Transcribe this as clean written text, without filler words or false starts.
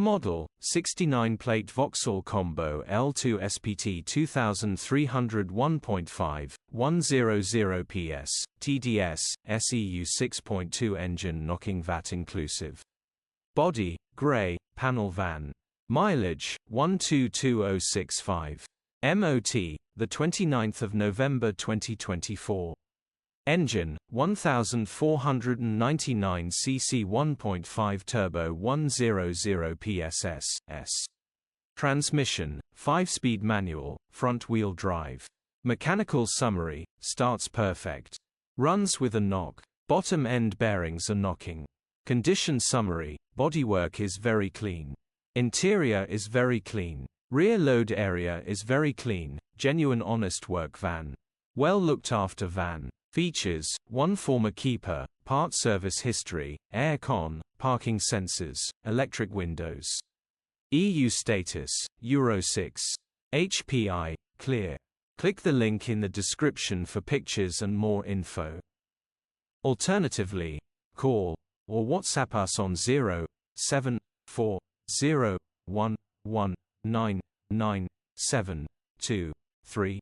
Model, 69-plate Vauxhall Combo L2 Spt 2301.5, 100 PS, TDS, SEU 6.2 engine knocking VAT inclusive. Body, grey, panel van. Mileage, 122,065. MOT, the 29th of November 2024. Engine, 1499 cc 1.5 turbo 100 PSS. Transmission, 5-speed manual, front-wheel drive. Mechanical summary, starts perfect. Runs with a knock. Bottom end bearings are knocking. Condition summary, bodywork is very clean. Interior is very clean. Rear load area is very clean, genuine honest work van. Well looked after van. Features, 1 former keeper, part service history, air con, parking sensors, electric windows. EU status, Euro 6. HPI, clear. Click the link in the description for pictures and more info. Alternatively, call or WhatsApp us on 07401199723.